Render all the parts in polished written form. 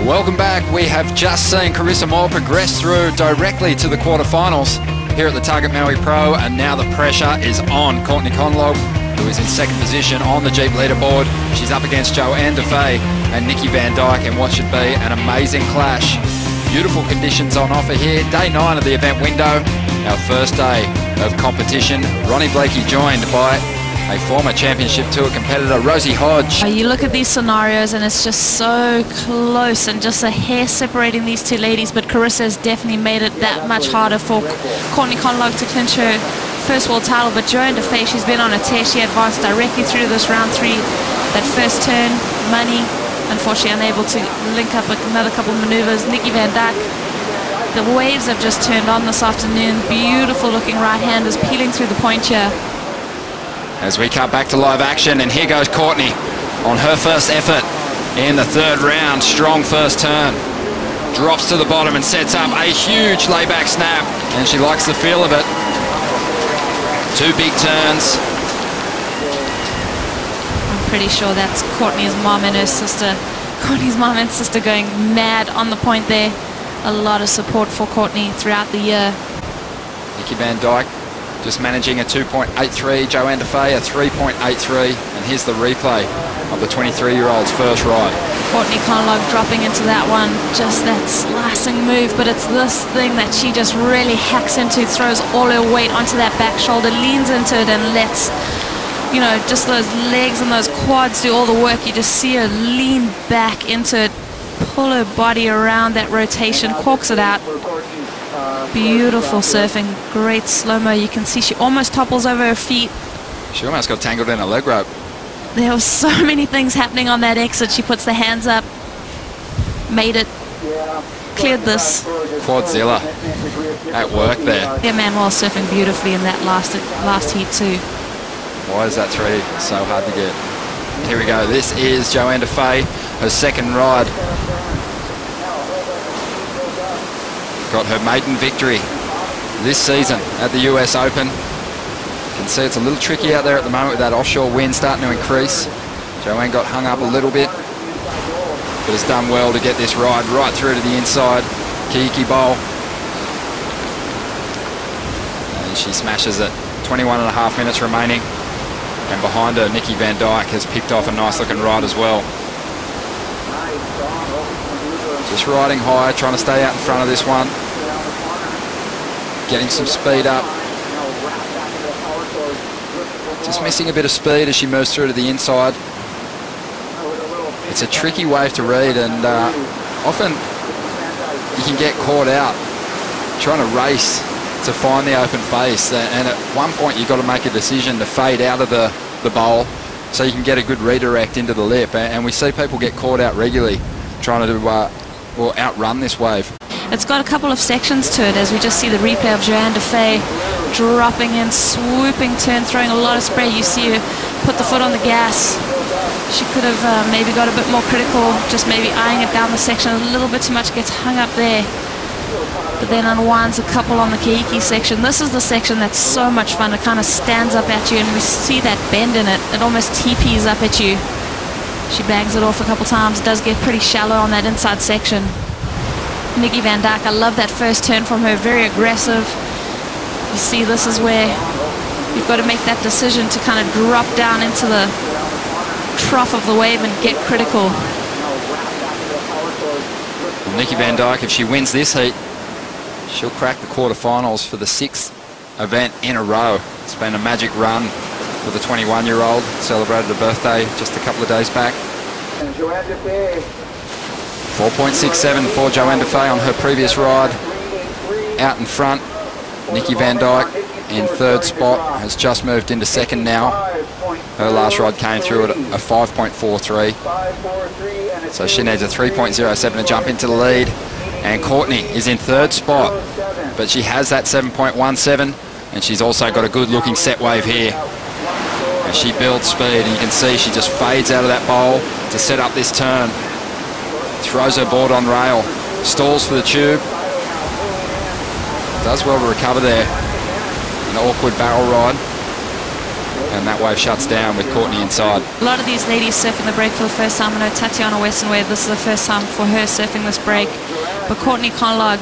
Welcome back. We have just seen Carissa Moore progress through directly to the quarterfinals here at the Target Maui Pro, and now the pressure is on Courtney Conlogue, who is in second position on the Jeep leaderboard. She's up against Johanne Defay and Nikki Van Dijk in what should be an amazing clash. Beautiful conditions on offer here. Day 9 of the event window, our first day of competition. Ronnie Blakey joined by a former Championship Tour competitor, Rosie Hodge. You look at these scenarios and it's just so close and just a hair separating these two ladies, but Carissa has definitely made it that much harder for Courtney Conlogue to clinch her first world title. But Johanne Defay, she's been on a tear. She advanced directly through this round 3. That first turn, money, unfortunately unable to link up another couple of maneuvers. Nikki Van Dijk, the waves have just turned on this afternoon. Beautiful looking right-handers peeling through the point here. As we cut back to live action, and here goes Courtney on her first effort in the 3rd round. Strong first turn. Drops to the bottom and sets up a huge layback snap, and she likes the feel of it. 2 big turns. I'm pretty sure that's Courtney's mom and her sister. Courtney's mom and sister going mad on the point there. A lot of support for Courtney throughout the year. Nikki Van Dijk just managing a 2.83, Johanne Defay a 3.83, and here's the replay of the 23-year-old's first ride. Courtney Conlogue dropping into that one, just that slicing move, but it's this thing that she just really hacks into, throws all her weight onto that back shoulder, leans into it and lets, you know, just those legs and those quads do all the work. You just see her lean back into it, pull her body around that rotation, corks it out. Beautiful surfing, great slow-mo. You can see she almost topples over her feet. She almost got tangled in a leg rope. There were so many things happening on that exit. She puts the hands up, made it, cleared this. Quadzilla at work there. Yeah, Manuel surfing beautifully in that last heat too. Why is that 3 so hard to get? Here we go. This is Johanne Defay, her second ride. Got her maiden victory this season at the US Open. You can see it's a little tricky out there at the moment with that offshore wind starting to increase. Johanne got hung up a little bit, but has done well to get this ride right through to the inside. Kiki bowl. And she smashes it. 21.5 minutes remaining. And behind her, Nikki Van Dijk has picked off a nice looking ride as well. Just riding high, trying to stay out in front of this one. Getting some speed up. Just missing a bit of speed as she moves through to the inside. It's a tricky wave to read, and often you can get caught out trying to race to find the open face. And at one point you've got to make a decision to fade out of the bowl so you can get a good redirect into the lip. And we see people get caught out regularly trying to will outrun this wave. It's got a couple of sections to it, as we just see the replay of Johanne Defay dropping in, swooping turn, throwing a lot of spray. You see her put the foot on the gas. She could have maybe got a bit more critical, just maybe eyeing it down the section a little bit too much, gets hung up there. But then unwinds a couple on the Keiki section. This is the section that's so much fun. It kind of stands up at you, and we see that bend in it. It almost teepees up at you. She bangs it off a couple times. Does get pretty shallow on that inside section. Nikki Van Dijk, I love that first turn from her. Very aggressive. You see, this is where you've got to make that decision to kind of drop down into the trough of the wave and get critical. Well, Nikki Van Dijk, if she wins this heat, she'll crack the quarterfinals for the 6th event in a row. It's been a magic run for the 21-year-old. Celebrated her birthday just a couple of days back. 4.67 for Johanne Defay on her previous ride. Out in front, Nikki Van Dijk in 3rd spot, has just moved into 2nd now. Her last ride came through at a 5.43. So she needs a 3.07 to jump into the lead. And Courtney is in 3rd spot, but she has that 7.17, and she's also got a good looking set wave here. And she builds speed, and you can see she just fades out of that bowl to set up this turn. Throws her board on rail, stalls for the tube. Does well to recover there. An awkward barrel ride. And that wave shuts down with Courtney inside. A lot of these ladies surfing the break for the first time. I know Tatiana Weston Wade, this is the first time for her surfing this break. But Courtney Conlogue,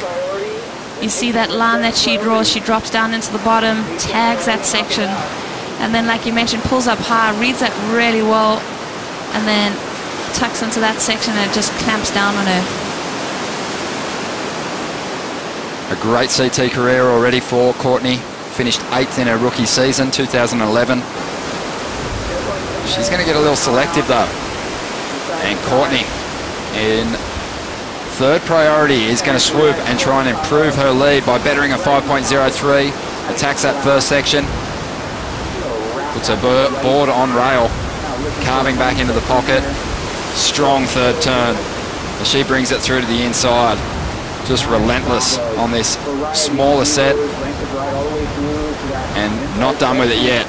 you see that line that she draws, she drops down into the bottom, tags that section, and then like you mentioned, pulls up high, reads that really well, and then tucks into that section and it just clamps down on her. A great CT career already for Courtney. Finished 8th in her rookie season, 2011. She's going to get a little selective though. And Courtney in third priority is going to swoop and try and improve her lead by bettering a 5.03. Attacks that first section. Puts her board on rail. Carving back into the pocket. Strong third turn as she brings it through to the inside. Just relentless on this smaller set. And not done with it yet.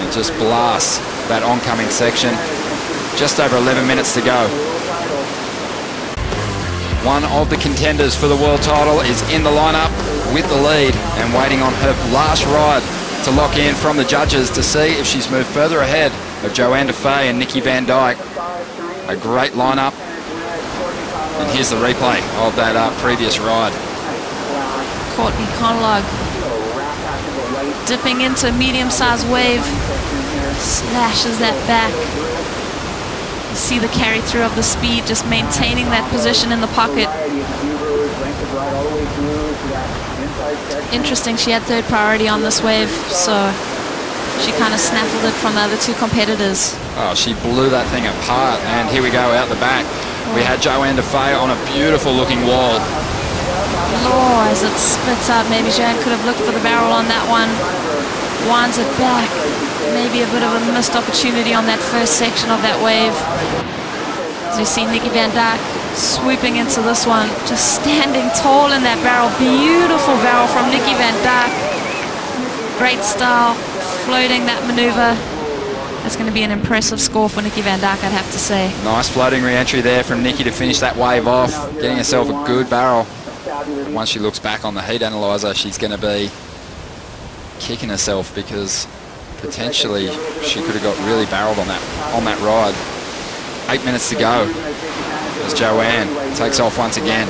And just blasts that oncoming section. Just over 11 minutes to go. One of the contenders for the world title is in the lineup with the lead and waiting on her last ride to lock in from the judges to see if she's moved further ahead of Johanne Defay and Nikki Van Dijk. A great lineup. And here's the replay of that previous ride. Courtney Conlogue dipping into a medium-sized wave, slashes that back. You see the carry through of the speed, just maintaining that position in the pocket. Interesting, she had third priority on this wave, so she kind of snaffled it from the other two competitors. Oh, she blew that thing apart, and here we go out the back. We had Johanne Defay on a beautiful looking wall. Oh, as it spits up, maybe Johanne could have looked for the barrel on that one. Winds it back. Maybe a bit of a missed opportunity on that first section of that wave. As we see Nikki Van Dijk swooping into this one, just standing tall in that barrel. Beautiful barrel from Nikki Van Dijk. Great style, floating that maneuver. That's going to be an impressive score for Nikki Van Dijk, I'd have to say. Nice floating re-entry there from Nikki to finish that wave off, getting herself a good barrel. Once she looks back on the heat analyzer, she's going to be kicking herself because potentially she could have got really barreled on that ride. 8 minutes to go as Johanne takes off once again.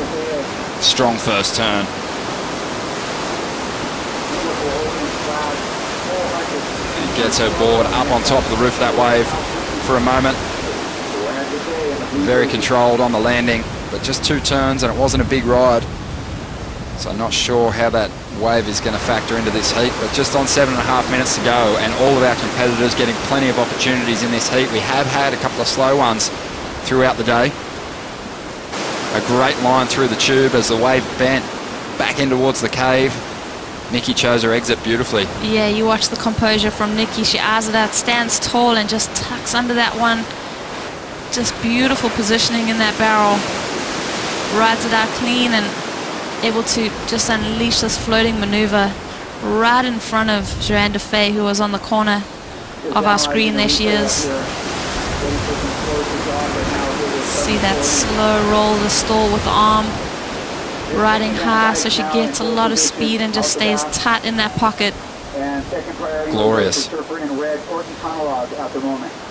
Strong first turn. And gets her board up on top of the roof of that wave for a moment. Very controlled on the landing, but just 2 turns and it wasn't a big ride. So I'm not sure how that wave is going to factor into this heat, but just on 7.5 minutes to go and all of our competitors getting plenty of opportunities in this heat. We have had a couple of slow ones throughout the day. A great line through the tube as the wave bent back in towards the cave. Nikki chose her exit beautifully. Yeah, you watch the composure from Nikki. She eyes it out, stands tall and just tucks under that one. Just beautiful positioning in that barrel. Rides it out clean and able to just unleash this floating maneuver right in front of Johanne Defay, who was on the corner of our screen. There she is. See that slow roll, the stall with the arm, riding high so she gets a lot of speed and just stays tight in that pocket. Glorious.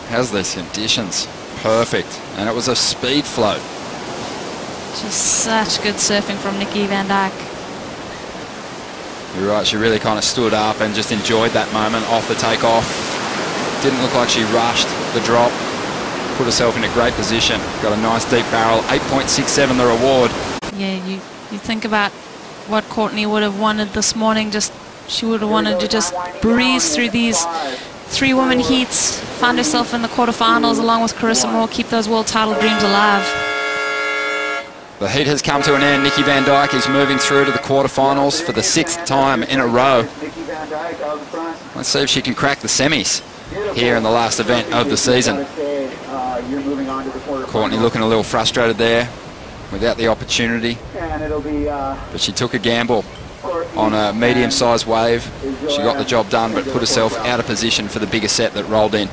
How's these conditions? Perfect. And it was a speed float. Just such good surfing from Nikki Van Dijk. You're right, she really kind of stood up and just enjoyed that moment off the takeoff. Didn't look like she rushed the drop. Put herself in a great position. Got a nice deep barrel. 8.67 the reward. Yeah, you think about what Courtney would have wanted this morning. She would have wanted to just breeze through these 3-woman heats, find herself in the quarterfinals along with Carissa Moore, keep those world title dreams alive. The heat has come to an end. Nikki Van Dijk is moving through to the quarterfinals for the 6th time in a row. Let's see if she can crack the semis here in the last event of the season. Courtney looking a little frustrated there without the opportunity, but she took a gamble on a medium-sized wave. She got the job done, but put herself out of position for the bigger set that rolled in.